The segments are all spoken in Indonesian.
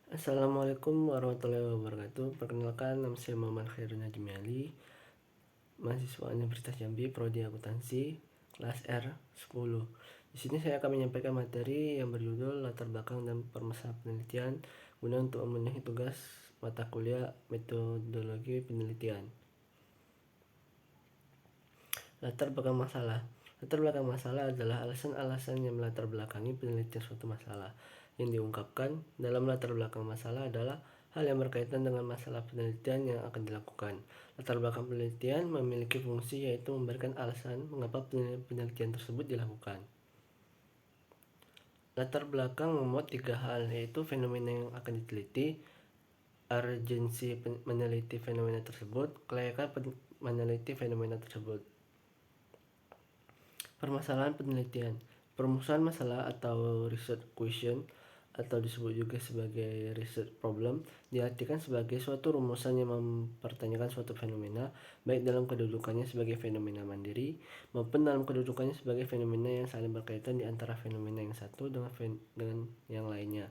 Assalamualaikum warahmatullahi wabarakatuh. Perkenalkan, nama saya Muhammad Khairul Najmi Ali, mahasiswa Universitas Jambi, Prodi Akuntansi, kelas R10. Di sini saya akan menyampaikan materi yang berjudul latar belakang dan permasalahan penelitian guna untuk memenuhi tugas mata kuliah metodologi penelitian. Latar belakang masalah. Latar belakang masalah adalah alasan-alasan yang melatar belakangi penelitian suatu masalah. Yang diungkapkan dalam latar belakang masalah adalah hal yang berkaitan dengan masalah penelitian yang akan dilakukan. Latar belakang penelitian memiliki fungsi yaitu memberikan alasan mengapa penelitian tersebut dilakukan. Latar belakang memuat 3 hal, yaitu fenomena yang akan diteliti, urgensi meneliti fenomena tersebut, kelayakan meneliti fenomena tersebut. Permasalahan penelitian. Perumusan masalah atau research question atau disebut juga sebagai research problem diartikan sebagai suatu rumusan yang mempertanyakan suatu fenomena baik dalam kedudukannya sebagai fenomena mandiri maupun dalam kedudukannya sebagai fenomena yang saling berkaitan di antara fenomena yang satu dengan yang lainnya,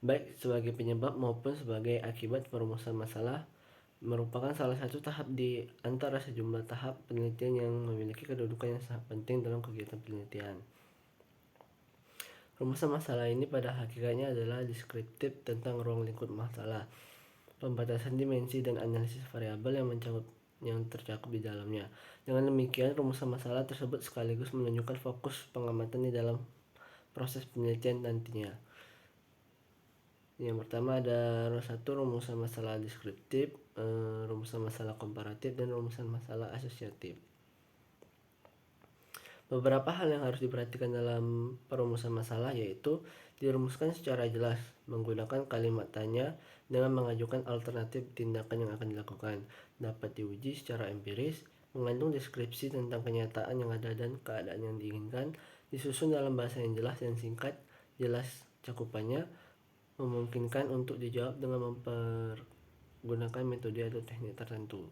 baik sebagai penyebab maupun sebagai akibat. Perumusan masalah merupakan salah satu tahap di antara sejumlah tahap penelitian yang memiliki kedudukan yang sangat penting dalam kegiatan penelitian. Rumusan masalah ini pada hakikatnya adalah deskriptif tentang ruang lingkup masalah, pembatasan dimensi dan analisis variabel yang tercakup di dalamnya. Dengan demikian, rumusan masalah tersebut sekaligus menunjukkan fokus pengamatan di dalam proses penelitian nantinya. Yang pertama ada satu rumusan masalah deskriptif, rumusan masalah komparatif, dan rumusan masalah asosiatif. Beberapa hal yang harus diperhatikan dalam perumusan masalah yaitu dirumuskan secara jelas menggunakan kalimat tanya dengan mengajukan alternatif tindakan yang akan dilakukan, dapat diuji secara empiris, mengandung deskripsi tentang kenyataan yang ada dan keadaan yang diinginkan, disusun dalam bahasa yang jelas dan singkat, jelas cakupannya, memungkinkan untuk dijawab dengan mempergunakan metode atau teknik tertentu.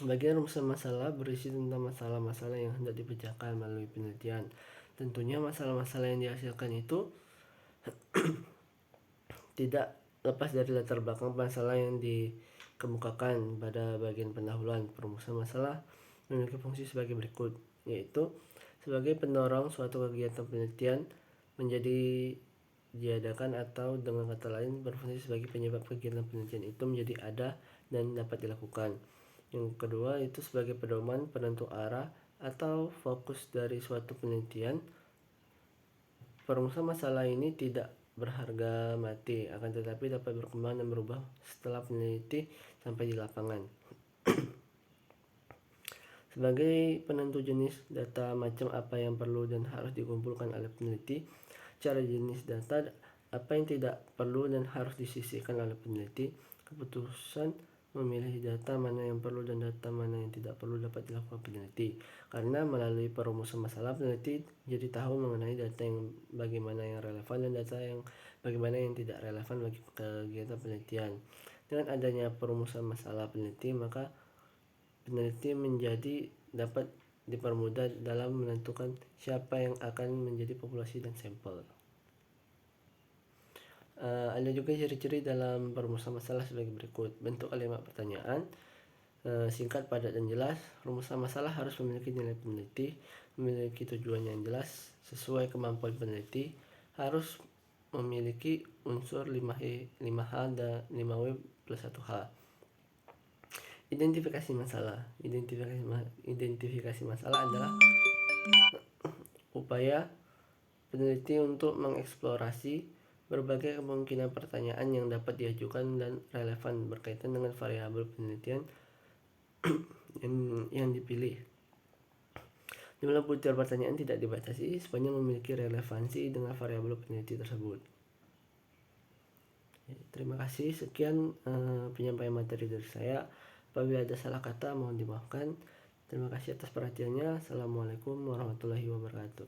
Bagian rumusan masalah berisi tentang masalah-masalah yang hendak dipecahkan melalui penelitian. Tentunya masalah-masalah yang dihasilkan itu tidak lepas dari latar belakang masalah yang dikemukakan pada bagian pendahuluan. Perumusan masalah memiliki fungsi sebagai berikut, yaitu sebagai pendorong suatu kegiatan penelitian menjadi diadakan, atau dengan kata lain berfungsi sebagai penyebab kegiatan penelitian itu menjadi ada dan dapat dilakukan. Yang kedua itu sebagai pedoman penentu arah atau fokus dari suatu penelitian. Perumusan masalah ini tidak berharga mati, akan tetapi dapat berkembang dan berubah setelah peneliti sampai di lapangan. Sebagai penentu jenis data macam apa yang perlu dan harus dikumpulkan oleh peneliti, cara jenis data apa yang tidak perlu dan harus disisihkan oleh peneliti, keputusan memilih data mana yang perlu dan data mana yang tidak perlu dapat dilakukan peneliti. Karena melalui perumusan masalah, peneliti jadi tahu mengenai data yang bagaimana yang relevan dan data yang bagaimana yang tidak relevan bagi kegiatan penelitian. Dengan adanya perumusan masalah peneliti, maka peneliti menjadi dapat dipermudah dalam menentukan siapa yang akan menjadi populasi dan sampel. Ada juga ciri-ciri dalam perumusan masalah sebagai berikut. Bentuk kalimat pertanyaan singkat, padat, dan jelas. Rumusan masalah harus memiliki nilai peneliti, memiliki tujuan yang jelas sesuai kemampuan peneliti, harus memiliki unsur 5H dan 5W plus 1H. Identifikasi masalah. Identifikasi masalah adalah upaya peneliti untuk mengeksplorasi berbagai kemungkinan pertanyaan yang dapat diajukan dan relevan berkaitan dengan variabel penelitian yang dipilih. Jumlah butir pertanyaan tidak dibatasi sepanjang memiliki relevansi dengan variabel peneliti tersebut. Terima kasih, sekian penyampaian materi dari saya. Apabila ada salah kata mohon dimaafkan. Terima kasih atas perhatiannya. Assalamualaikum warahmatullahi wabarakatuh.